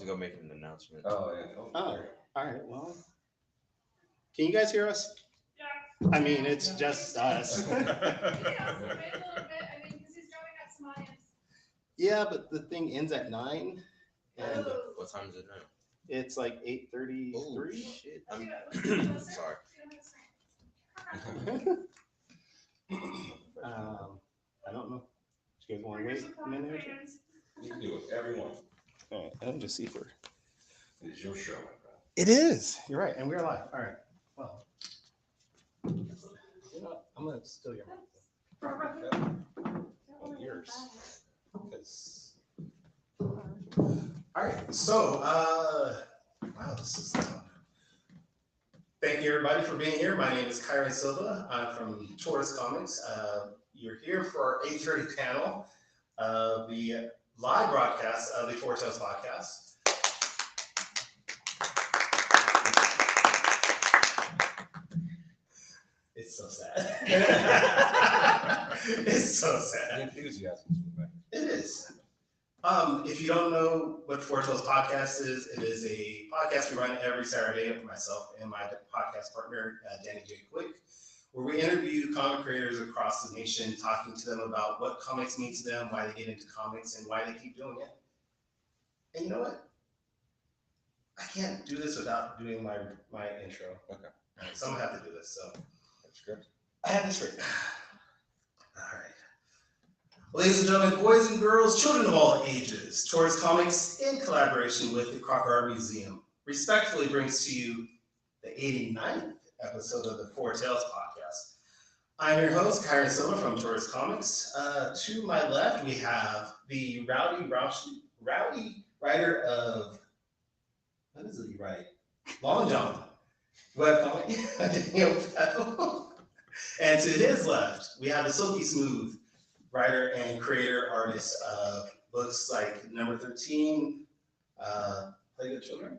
to go make an announcement. Oh, yeah. Oh, all right. Well, can you guys hear us? Yeah. I mean, it's just us. Yeah, wait a little bit. I mean, because he's driving up some audience. Yeah, but the thing ends at 9, and What time is it now? it's like 8:33. Oh, shit. I'm Listen, sorry. I don't know. You guys want to wait a minute? You can do whatever you want. All right, let me just see for. It's your show, my friend. It is. You're right, and we're live. All right. Well, you know what? I'm gonna steal your microphone. Yours. Because. All right. So, wow, this is loud. Thank you, everybody, for being here. My name is Kyrun Silva. I'm from Taurus Comics. You're here for our 8:30 panel, the live broadcast of the Foretales podcast. It's so sad. It's so The sad. enthusiasm. It is. If you don't know what Foretales podcast is, it is a podcast we run every Saturday with myself and my podcast partner, Danny J. Quick, where we interview comic creators across the nation, talking to them about what comics mean to them, why they get into comics, and why they keep doing it. And you know what? I can't do this without doing my intro. Okay. So I'm gonna have to do this. So That's good. I have this written. All right. Ladies and gentlemen, boys and girls, children of all ages, Taurus Comics, in collaboration with the Crocker Art Museum, respectfully brings to you the 89th episode of the Foretales podcast. I'm your host, Kyrun Silva from Taurus Comics. To my left, we have the rowdy writer of, what is it you write? Long John. Webcomic, Daniel Bethel. And to his left, we have the silky smooth writer and creator artist of books like Number 13, Play Good Children.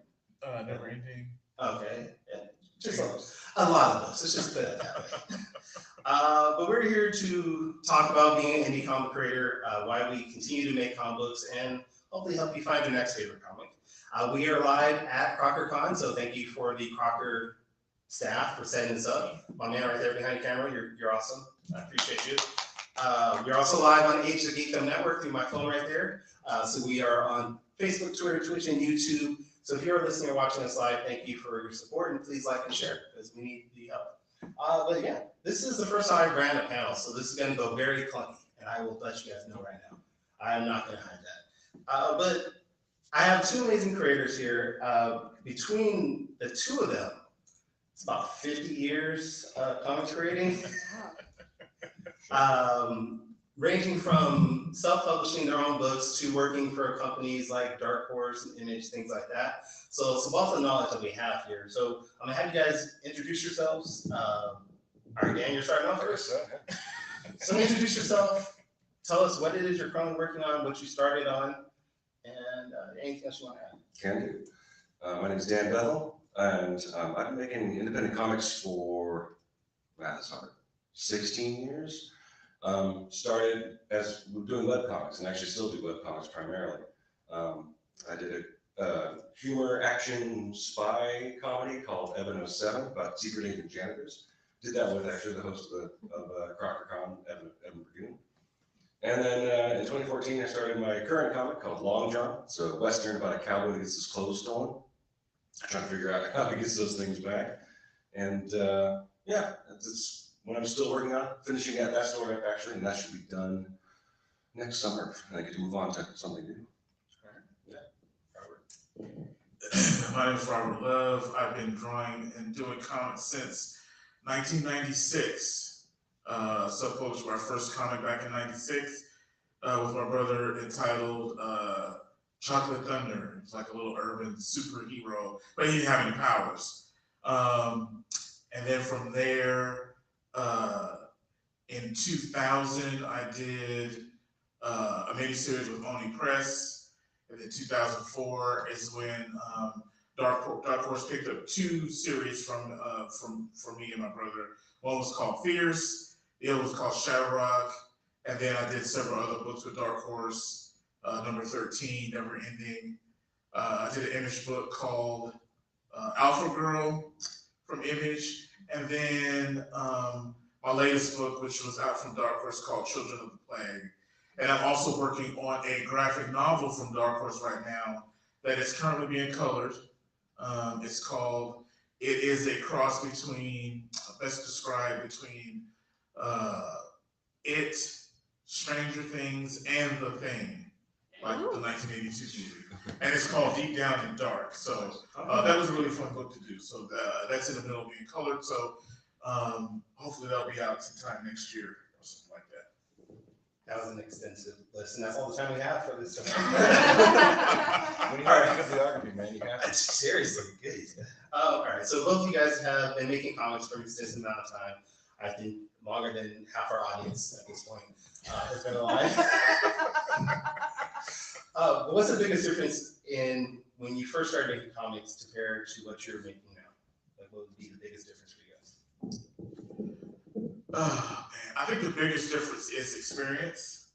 Never Ending. Okay, yeah. Just a lot of books. Let's just put it that way. But we're here to talk about being an indie comic creator, why we continue to make comic books, and hopefully help you find your next favorite comic. We are live at CrockerCon, so thank you for the Crocker staff for setting this up. My man right there behind the camera, you're awesome. I appreciate you. We're also live on Age of the Geekdom Network through my phone right there. So we are on Facebook, Twitter, Twitch, and YouTube. So if you're listening or watching us live, thank you for your support, and please like and share because we need the help. But yeah, this is the first time I ran a panel, so this is going to go very clunky, and I will let you guys know right now. I am not going to hide that. But I have two amazing creators here. Between the two of them, it's about 50 years comics creating. Ranging from self-publishing their own books to working for companies like Dark Horse and Image, things like that. So it's a wealth of knowledge that we have here. So I'm gonna have you guys introduce yourselves. All right, Dan, you're starting off first. So introduce yourself. Tell us what it is you're currently working on, what you started on, and anything else you want to add. Can do. My name is Dan Bethel, and I've been making independent comics for, wow, that's hard, 16 years. Started as doing webcomics, and actually still do webcomics primarily. I did a humor action spy comedy called Evan 07 about secret agent janitors. Did that with actually the host of CrockerCon, Evan Burgoon. And then in 2014, I started my current comic called Long John. It's a Western about a cowboy that gets his clothes stolen. I'm trying to figure out how he gets those things back. And yeah, it's what I'm still working on, finishing out that story up actually, and that should be done next summer. And I get to move on to something new. Yeah, Robert. My name is Robert Love. I've been drawing and doing comics since 1996. Self-published my first comic back in 96 with my brother entitled Chocolate Thunder. It's like a little urban superhero, but he didn't have any powers. And then from there, in 2000, I did a miniseries with Oni Press, and then 2004 is when Dark Horse picked up two series from me and my brother. One was called Fierce, the other was called Shadow Rock, and then I did several other books with Dark Horse, Number 13, Never Ending, I did an Image book called Alpha Girl from Image, and then my latest book, which was out from Dark Horse, called Children of the Plague. And I'm also working on a graphic novel from Dark Horse right now that is currently being colored. It's called, it is a cross between, best described between It, Stranger Things, and The Thing, like the 1982 movie. And it's called Deep Down and Dark. So that was a really fun book to do. So that's in the middle of being colored. So hopefully that'll be out sometime next year or something like that. That was an extensive list, and that's all the time we have for this. When you have bibliography, man, you have to. Seriously, good. All right, so both of you guys have been making comics for an extensive amount of time. I think longer than half our audience at this point has been alive. What's the biggest difference in when you first started making comics compared to what you're making now? Like, what would be the biggest difference for you guys? Oh, man. I think the biggest difference is experience.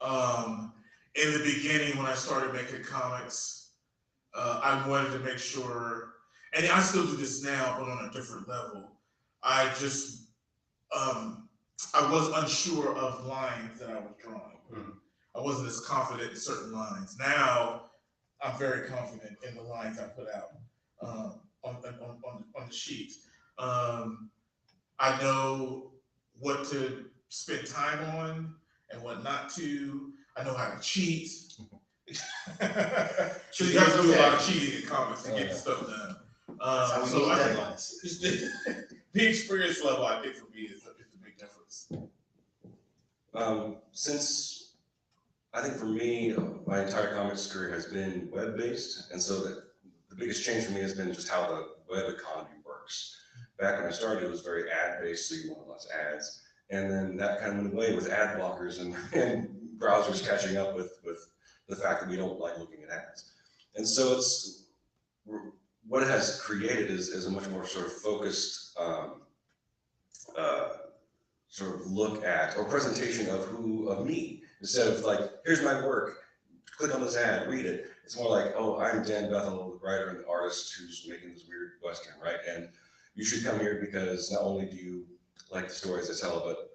In the beginning, when I started making comics, I wanted to make sure, and I still do this now, but on a different level. I just, I was unsure of lines that I was drawing. Mm-hmm. I wasn't as confident in certain lines. Now, I'm very confident in the lines I put out on the sheet. I know what to spend time on and what not to. I know how to cheat. So you have to do a lot of cheating in comics to get the stuff done. So I think the experience level, I think, for me is a big difference. Since I think for me, my entire comics career has been web-based, and so the biggest change for me has been just how the web economy works. Back when I started, it was very ad-based, so you want lots of ads, and then that kind of went away with ad blockers and browsers catching up with the fact that we don't like looking at ads. And so it's what it has created is a much more sort of focused sort of look at or presentation of me. Instead of like, here's my work, click on this ad, read it. It's more like, oh, I'm Dan Bethel, the writer and the artist who's making this weird Western, right? And you should come here because not only do you like the stories I tell, but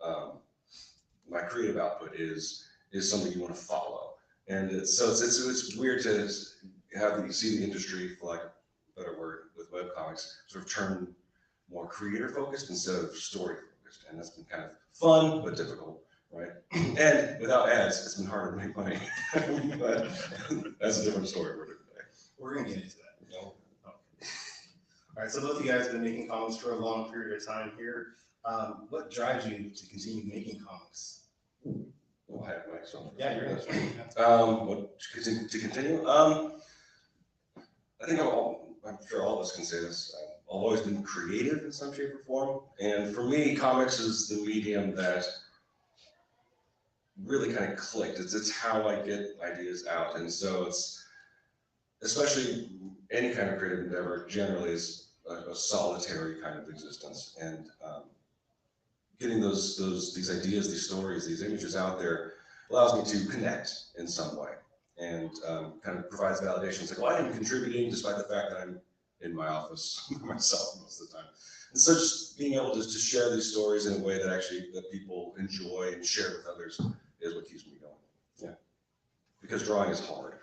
my creative output is something you want to follow. And it's weird to see the industry, for lack of a better word, with webcomics, sort of turn more creator focused instead of story focused. And that's been kind of fun, but difficult, right? And without ads, it's been harder to make money. But that's a different story for a different day. We're going to get into that. No? Okay. All right, so both of you guys have been making comics for a long period of time here. What drives you to continue making comics? Well, I have myself. Yeah, you're in. What to continue? I think I'm sure all of us can say this. I've always been creative in some shape or form, and for me, comics is the medium that really kind of clicked. It's how I get ideas out, and so it's especially any kind of creative endeavor generally is a solitary kind of existence, and getting these ideas, these stories, these images out there allows me to connect in some way, and kind of provides validation. It's like, well, I am contributing despite the fact that I'm in my office myself most of the time. And so just being able to share these stories in a way that people enjoy and share with others is what keeps me going. Yeah, because drawing is hard.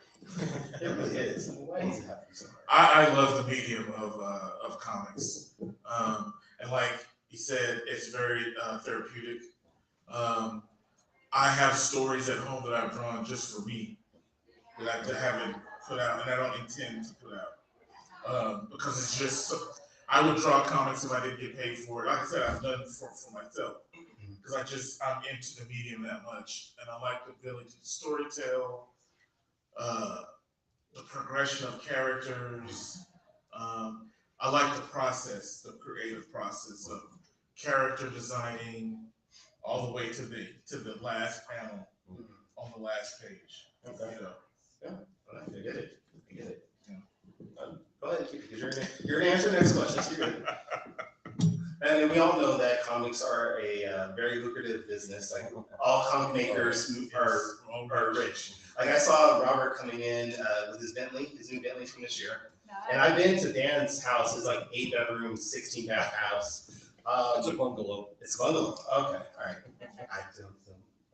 It really is. Why does it have to be so hard? I love the medium of comics, and like he said, it's very therapeutic. I have stories at home that I've drawn just for me that I haven't put out, and I don't intend to put out because it's just. I would draw comics if I didn't get paid for it. Like I said, I've done it for myself because I'm into the medium that much, and I like the ability to storytell, the progression of characters. I like the process, the creative process of character designing, all the way to the last panel on the last page. Okay. You know? Yeah, I get it. Yeah. Go ahead, because you're gonna answer the next question. So you're good. And we all know that comics are a very lucrative business. Like all comic makers are Oh, or rich. Like I saw Robert coming in with his new Bentley from this year. And I've been to Dan's house. It's like 8 bedroom, 16 bath house. It's a bungalow. It's a bungalow. Okay, all right.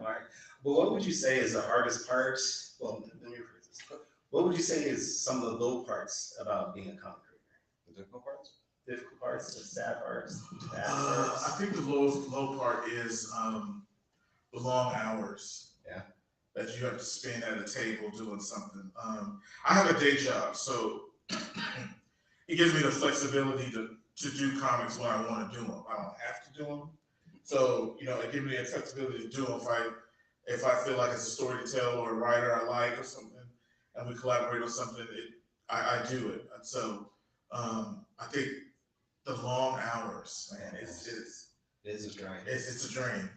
All right. Well, what would you say is the hardest part? Well, let me rephrase this. What would you say is some of the low parts about being a comic creator? The difficult parts? Difficult parts, the sad parts, bad I parts. think the low part is the long hours. Yeah. That you have to spend at a table doing something. I have a day job, so it gives me the flexibility to do comics when I want to do them. I don't have to do them. So, it gives me the flexibility to do them if I feel like it's a story to tell or a writer I like or something, and we collaborate on something, I do it. And so I think the long hours, man, It is a drain. it's a drain.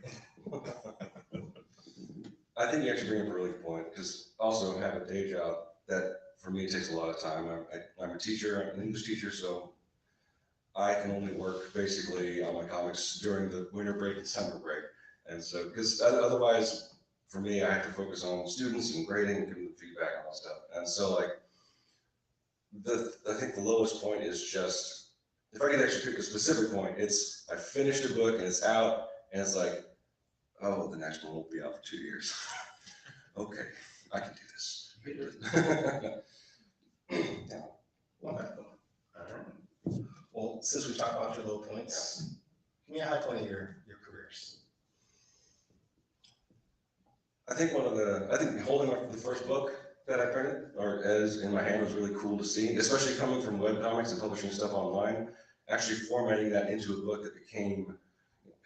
I think you actually bring up a really good point, because also have a day job that for me takes a lot of time. I'm a teacher, I'm an English teacher, so I can only work basically on my comics during the winter break and summer break. And so, because otherwise, for me, I have to focus on students and grading and giving them feedback and all that stuff. And so, like, I think the lowest point is just, if I could actually pick a specific point, it's I finished a book and it's out, and it's like, oh, the next one will be out for 2 years. Okay, I can do this. Yeah. All right. Well, since we talked about your low points, give me a high point of your careers. I think holding up the first book that I printed or as in my hand was really cool to see, especially coming from webcomics and publishing stuff online. Actually formatting that into a book that became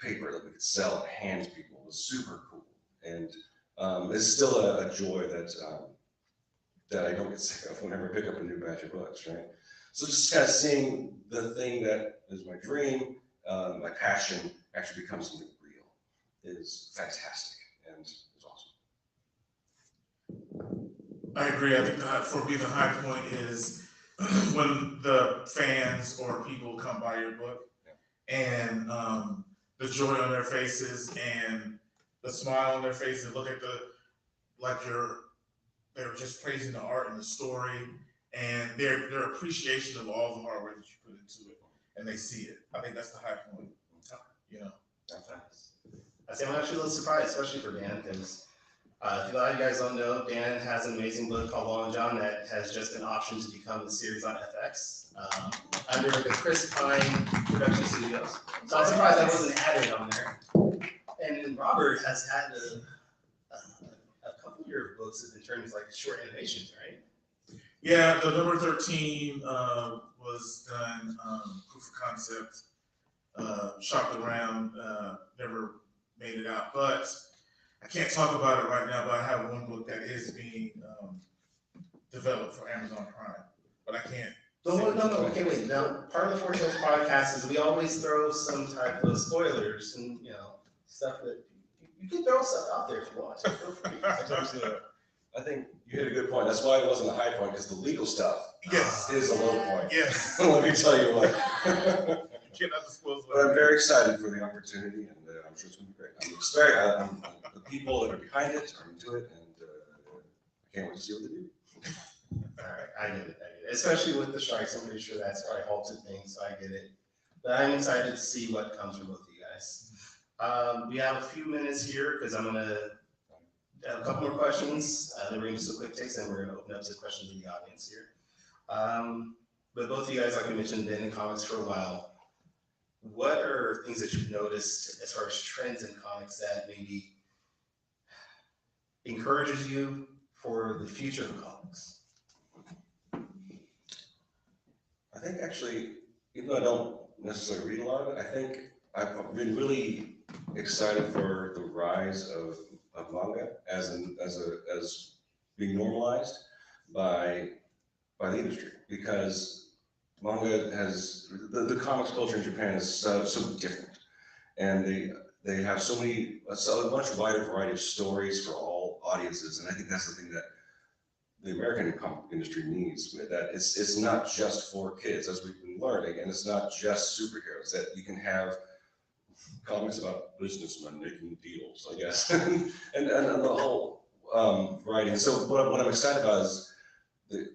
paper that we could sell and hand to people was super cool. And it's still a joy that I don't get sick of whenever I pick up a new batch of books, right? So just kind of seeing the thing that is my dream, my passion, actually become something real is fantastic and it's awesome. I agree. I think for me, the high point is when the fans or people come by your book and the joy on their faces and the smile on their face and look at they're just praising the art and the story and their appreciation of all the hard work that you put into it, and they see it. I think that's the high point. I say I'm actually a little surprised, especially for Dan, because if a lot of you guys don't know, Dan has an amazing book called Long John that has just been optioned to become a series on FX under the Chris Pine Production Studios. So I'm surprised that wasn't added on there. And then Robert has had a couple of your books have been turned into like short animations, right? Yeah, the number 13 was done, proof of concept, shopped around, never made it out. But I can't talk about it right now, but I have one book that is being developed for Amazon Prime, but I can't. No, okay, wait. Now, part of the Four Shows podcast is we always throw some type of spoilers and, stuff that you can throw stuff out there if you want. Feel free. I think you hit a good point. That's why it wasn't a high point, because the legal stuff is a low point. Yes. Let me tell you what. Cannot disclose. But I'm very excited for the opportunity, and I'm sure it's going to be great. I'm the people that are behind it are into it, and I can't wait to see what they do. All right, I get it. Especially with the strikes, I'm pretty sure that's probably halted things, so I get it. But I'm excited to see what comes from both of you guys. We have a few minutes here because I'm going to have a couple more questions. Then we're going to do some quick takes, and we're going to open up to questions in the audience here. But both of you guys, like I mentioned, been in comics for a while. What are things that you've noticed as far as trends in comics that maybe encourages you for the future of comics? I think actually, even though I don't necessarily read a lot of it, I think I've been really excited for the rise of manga as being normalized by the industry, because manga has the comics culture in Japan is so different, and they have a much wider variety of stories for all audiences, and I think that's the thing that the American comic industry needs. That it's not just for kids, as we've been learning, and it's not just superheroes. That you can have comics about businessmen making deals, I guess, and the whole variety. And so what I'm excited about is the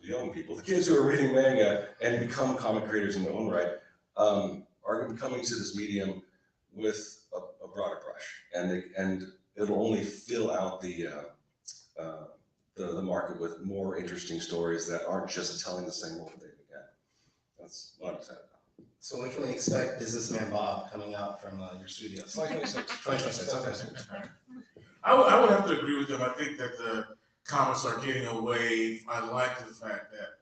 young people, the kids who are reading manga and become comic creators in their own right, are coming to this medium with a broader brush, and it'll only fill out the market with more interesting stories that aren't just telling the same old thing again. That's what I'm excited about. So when can we expect Businessman Bob coming out from your studios? 2026. Okay. I would have to agree with them. I think that the comics are getting away. I like the fact that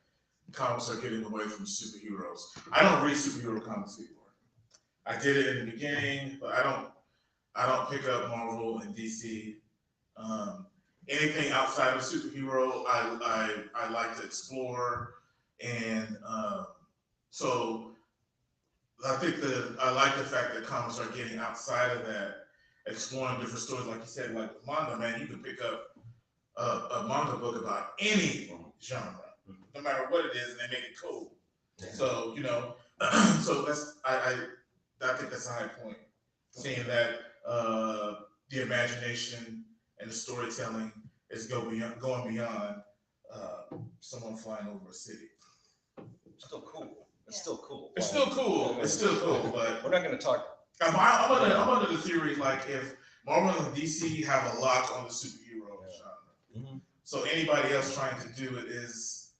comics are getting away from superheroes. I don't read superhero comics anymore. I did it in the beginning, but I don't pick up Marvel and DC. Anything outside of superhero, I like to explore, and so I think I like the fact that comics are getting outside of that, exploring different stories. Like you said, like manga, man, you can pick up a manga book about any genre, no matter what it is, and they make it cool. So so I think that's a high point. Seeing that the imagination and the storytelling is going beyond someone flying over a city. Still cool. It's still cool. It's still cool. It's still cool, but We're not going to talk. I'm under the theory like if Marvel and DC have a lock on the superhero genre, so anybody else trying to do it is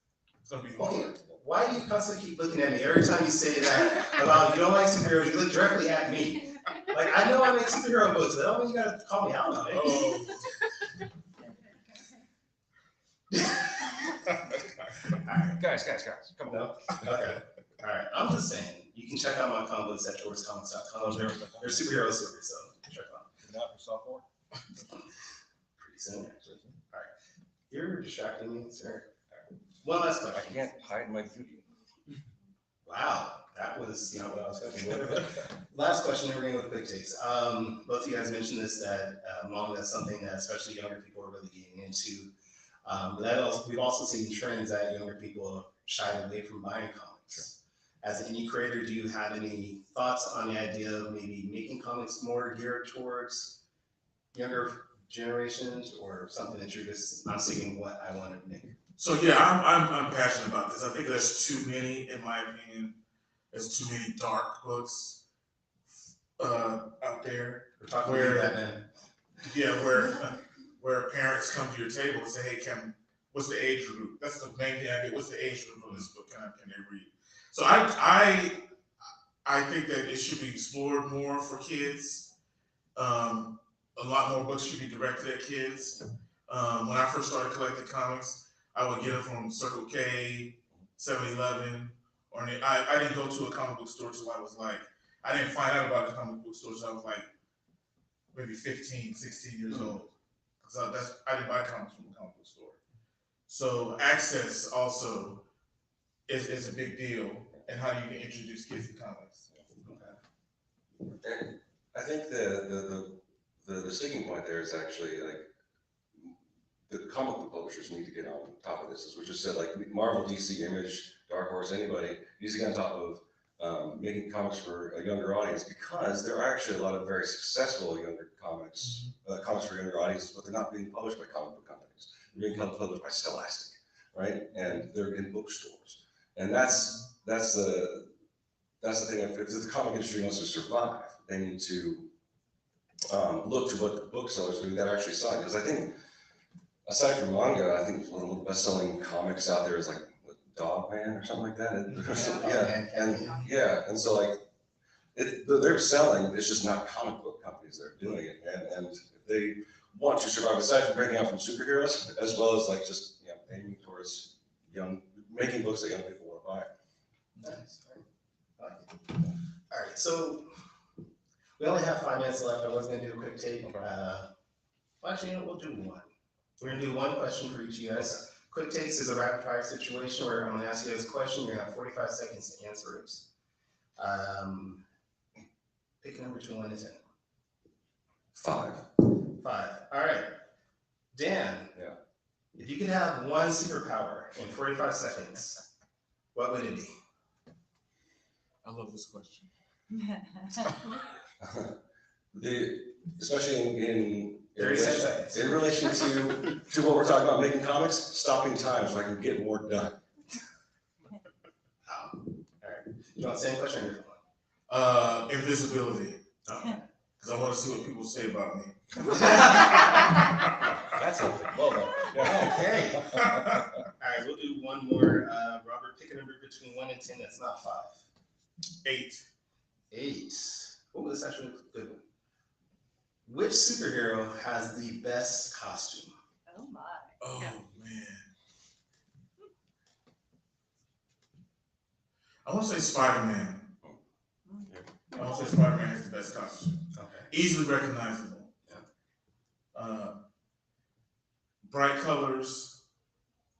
gonna be hard. Why do you constantly keep looking at me? Every time you say that about you don't like superheroes, you look directly at me. Like, I know I make superhero books, but I don't mean you gotta call me out on it. Oh. Guys, come on. No? Okay. All right. I'm just saying, you can check out my comic books at georgecomics.com. They're superhero stories, so check them out. Not for sophomore. Pretty soon, actually. All right. You're distracting me, sir. All right. One last I question. can't hide my beauty. Wow. That was not what I was expecting. Last question, then we're going to go with quick takes. Both of you guys mentioned this, that manga is something that especially younger people are really getting into. We've also seen trends that younger people shy away from buying comics. Sure. As an indie creator, do you have any thoughts on the idea of maybe making comics more geared towards younger generations, or something that you're just not seeing what I want to make? So yeah, I'm passionate about this. I think there's too many, in my opinion. There's too many dark books out there. We're talking about that, man. Yeah, where parents come to your table and say, "Hey, what's the age group?" That's the main thing I get. What's the age group of this book? Can they read? So I think that it should be explored more for kids. A lot more books should be directed at kids. When I first started collecting comics, I would get them from Circle K, 7-Eleven, or I didn't go to a comic book store till I was like, I didn't find out about a comic book store till I was like maybe 15, 16 years old. So I didn't buy comics from a comic book store. So access also is a big deal, and how do you introduce kids to comics? And I think the sticking point there is actually like the comic book publishers need to get on top of this, as we just said, like Marvel, DC, Image, Dark Horse, anybody needs to get on top of making comics for a younger audience, because there are actually a lot of very successful younger comics for younger audiences, but they're not being published by comic book companies. They're being published by Scholastic, right? And they're in bookstores. And that's the thing. If the comic industry wants to survive, they need to look to what the booksellers do that are actually selling. Because I think, aside from manga, I think one of the best-selling comics out there is like Dogman or something like that. And so like they're selling. It's just not comic book companies that are doing it. And if they want to survive, aside from breaking out from superheroes, as well as like just aiming towards making books that young people want to buy. Nice. All right, so we only have 5 minutes left. I was going to do a quick take. Well, actually, we'll do one. We're going to do one question for each of you guys. Quick takes is a rapid fire situation where I'm going to ask you guys a question. You're going to have 45 seconds to answer it. Pick a number between 1 and 10. 5. 5. All right. Dan. Yeah. If you could have one superpower in 45 seconds, what would it be? I love this question. Especially in 37 seconds. in relation to what we're talking about, making comics, stopping time so I can get more done. All right. You want the same question or different one? Invisibility, Okay. because I want to see what people say about me. That's something. Well done. Yeah. Okay. All right, we'll do one more. Robert, pick a number between 1 and 10 that's not 5. 8. 8. Oh, this is actually a good one. Which superhero has the best costume? Oh my. Oh man. I want to say Spider-Man. I want to say Spider-Man has the best costume. Okay. Easily recognizable. Bright colors,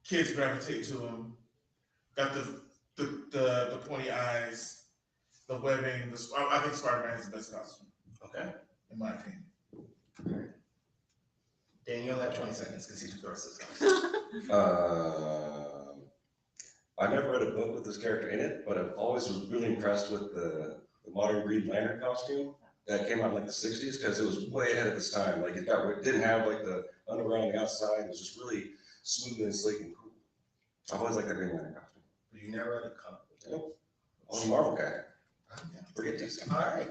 kids gravitate to them. Got the pointy eyes, the webbing. I think Spider-Man has the best costume, Okay. in my opinion. All right. Dan, you only have 20 seconds because he took the rest of the time. I never read a book with this character in it, but I've always was really impressed with the modern Green Lantern costume that came out in like the 60s because it was way ahead of its time. Like it didn't have like the underwear on the outside. It was just really smooth and sleek and cool. I've always liked that Green Lantern costume. You never read a comic book. Nope. I was a Marvel guy. Okay. Forget these. All right.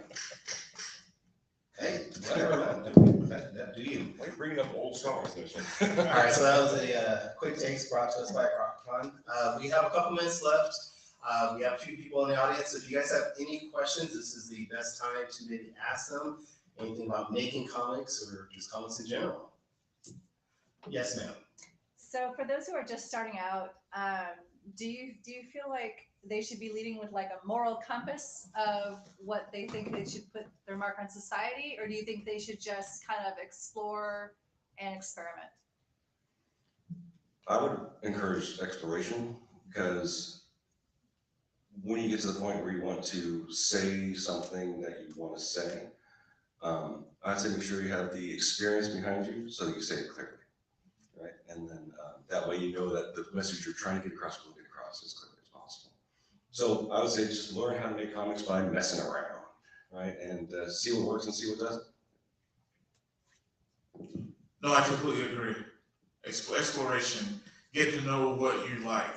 Hey, whatever, man. That do you. Why are you bringing up old songs? All right, so that was a quick takes brought to us by CrockerCon. We have a couple minutes left. We have a few people in the audience. So if you guys have any questions, this is the best time to maybe ask them anything about making comics or just comics in general. Yes, ma'am. So for those who are just starting out, do you feel like they should be leading with like a moral compass of what they think they should put their mark on society, or do you think they should just kind of explore and experiment? I would encourage exploration because when you get to the point where you want to say something that you want to say, I'd say make sure you have the experience behind you so that you say it clearly, right? And then that way you know that the message you're trying to get across will get across as clearly as possible. So I would say just learn how to make comics by messing around, right? And see what works and see what doesn't. No, I completely agree. Exploration, get to know what you like.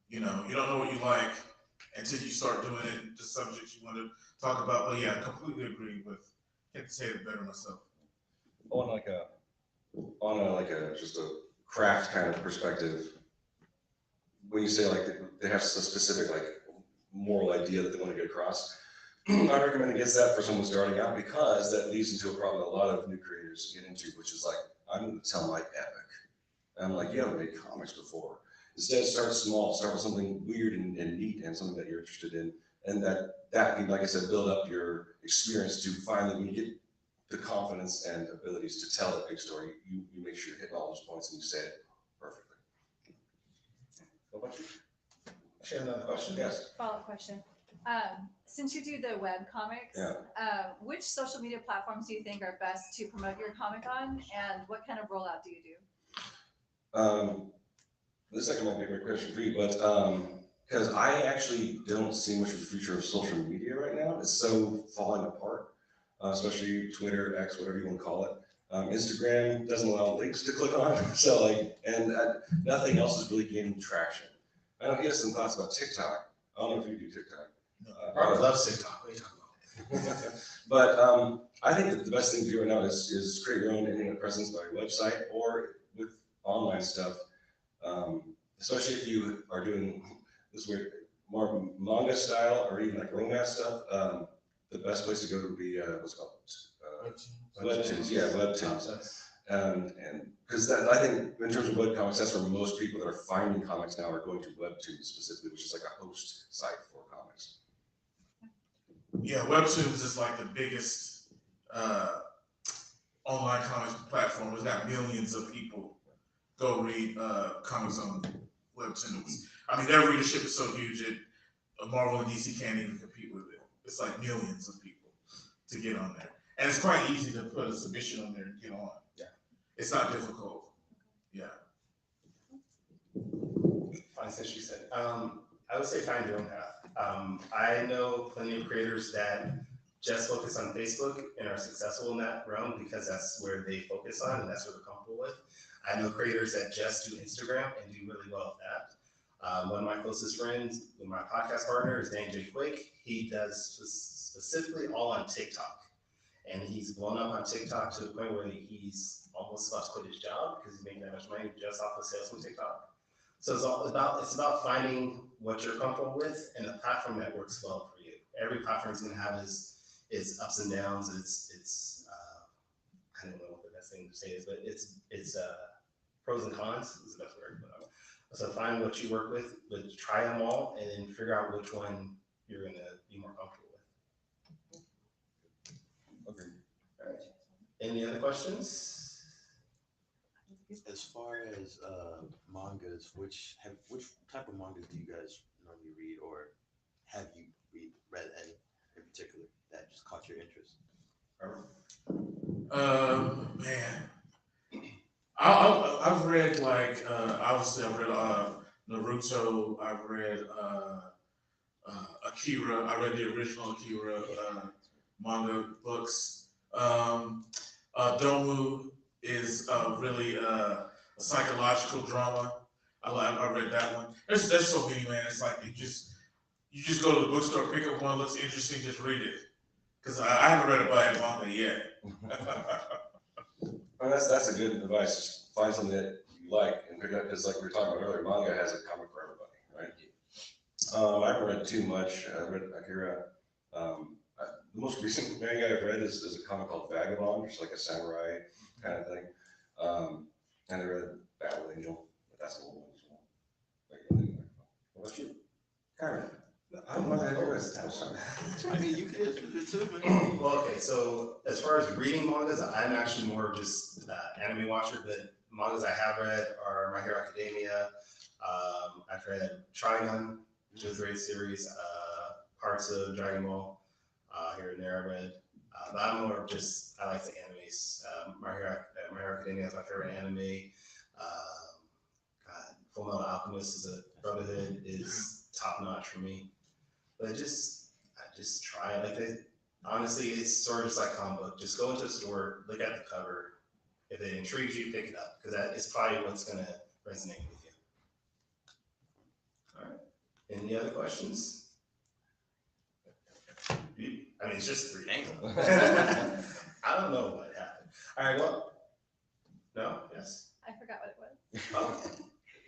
You know, you don't know what you like until you start doing it, the subjects you want to talk about. But yeah, I completely agree with, can't say it better myself. On like just a craft kind of perspective, when you say like they have a specific like moral idea that they want to get across, I recommend against that for someone starting out because that leads into a problem a lot of new creators get into, which is like, I'm going to tell my epic. And I'm like, you haven't made comics before. Instead, start small, start with something weird and neat and something that you're interested in. And that can, like I said, build up your experience to finally, when you get the confidence and abilities to tell a big story, you make sure you're hitting all those points and you say it perfectly. What about you? Share another question. Yes. Follow-up question. Since you do the web comics, which social media platforms do you think are best to promote your comic on, and what kind of rollout do you do? This second might be a great question for you, but because I actually don't see much of the future of social media right now. It's so falling apart, especially Twitter, X, whatever you want to call it. Instagram doesn't allow links to click on, so like, and nothing else is really gaining traction. I know he has some thoughts about TikTok. I don't know if you do TikTok. Robert loves TikTok. What are you talking about? But I think that the best thing to do right now is create your own internet presence by your website or with online stuff. Especially if you are doing this weird, more manga style or even like romance stuff, the best place to go would be what's it called? Webtoons. Yeah, Webtoons. And because I think in terms of webcomics, that's where most people that are finding comics now are going to Webtoons specifically, which is like a host site for comics. Yeah, Webtoons is like the biggest online comics platform. It's got millions of people go read comics on Webtoons. I mean, their readership is so huge that Marvel and DC can't even compete with it. It's like millions of people to get on there. And it's quite easy to put a submission on there and get on. Yeah. It's not difficult. Yeah. Fine, since you said. I would say find your own path. I know plenty of creators that just focus on Facebook and are successful in that realm because that's where they focus on and that's what they're comfortable with. I know creators that just do Instagram and do really well at that. One of my closest friends, my podcast partner, is Dan J. Quick. He does specifically all on TikTok. And he's blown up on TikTok to the point where he's almost about to quit his job because he's making that much money just off of sales from TikTok. So it's about finding what you're comfortable with and a platform that works well for you. Every platform is going to have its ups and downs. It's I don't know what the best thing to say is, but it's pros and cons is the best word. So find what you work with, but try them all, and then figure out which one you're going to be more comfortable with. Okay. All right. Any other questions? As far as mangas, which type of mangas do you guys normally read, or have you read any in particular that just caught your interest? Man, I've read like obviously I've read Naruto. I've read Akira. I read the original Akira manga books. Domu is really a psychological drama. I read that one. There's so many, man. It's like you just go to the bookstore, pick up one, looks interesting, just read it. Because I haven't read a bad manga yet. Well, that's a good advice. Just find something that you like and pick it up, because like we were talking about earlier, manga has a comic for everybody, right? I haven't read too much. I read Akira. The most recent manga I've read is a comic called Vagabond, which is like a samurai kind of thing. And I read Battle Angel, but that's a little one as well. What about you? Karen? I'm not I mean, you could do it too, man. Well, okay, so as far as reading mangas, I'm actually more of just anime watcher, but mangas I have read are My Hero Academia. I've read Trigun, which is a great series, parts of Dragon Ball, here and there I read. But I'm more of just, I like the animes. My Hero Academia is my favorite anime. Full Metal Alchemist is a Brotherhood is top notch for me. But I just try it. Like honestly, it's sort of just like comic book. Just go into a store, look at the cover. If it intrigues you, pick it up because that is probably what's gonna resonate with you. All right. Any other questions? I mean, it's just 3. I don't know what happened. All right. Well, no. Yes. I forgot what it was.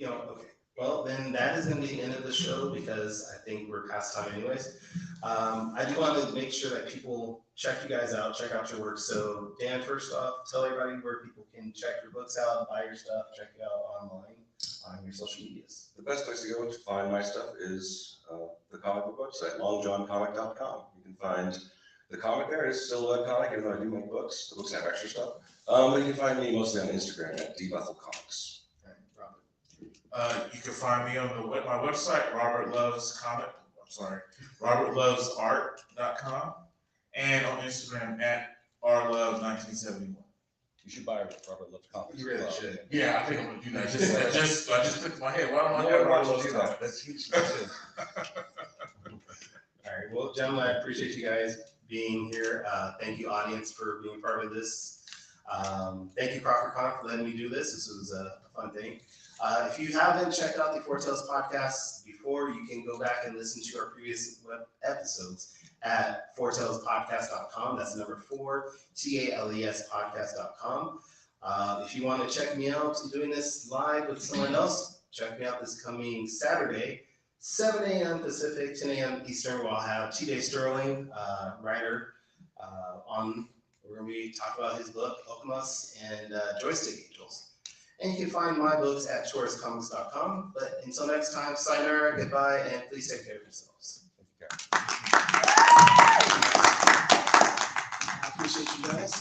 Oh, okay. Well, then that is going to be the end of the show because I think we're past time anyways. I do want to make sure that people check you guys out, check out your work. So Dan, first off, tell everybody where people can check your books out, buy your stuff, check it out online on your social medias. The best place to go to find my stuff is the comic book website, longjohncomic.com. You can find the comic there. It's still a webcomic, even though I do make books. The books have extra stuff. But you can find me mostly on Instagram at Bethel Comics. You can find me on my website, robertlovesart.com, and on Instagram at rlove1971. You should buy Robert Loves Comics. You really should. Yeah, I think I'm gonna do that. I just clicked my head. Why don't I No have one Robert wants to Loves do that. Comics? That's huge. That's it. All right. Well, gentlemen, I appreciate you guys being here. Thank you, audience, for being part of this. Thank you, CrockerCon, for letting me do this. This was a fun thing. If you haven't checked out the Foretales podcast before, you can go back and listen to our previous web episodes at foretalespodcast.com. That's the number 4, TALES podcast.com. If you want to check me out doing this live with someone else, check me out this coming Saturday, 7 a.m. Pacific, 10 a.m. Eastern. We'll have TJ Sterling, writer, on. We're going to be talking about his book, Okamas and Joystick Angels. And you can find my books at choriscomics.com. But until next time, sayonara, goodbye, and please take care of yourselves. I appreciate you guys.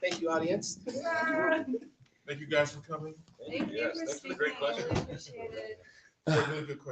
Thank you, audience. Thank you guys for coming. Thank you Yes, for thanks for the speaking. great I question. really appreciate it. Really good question.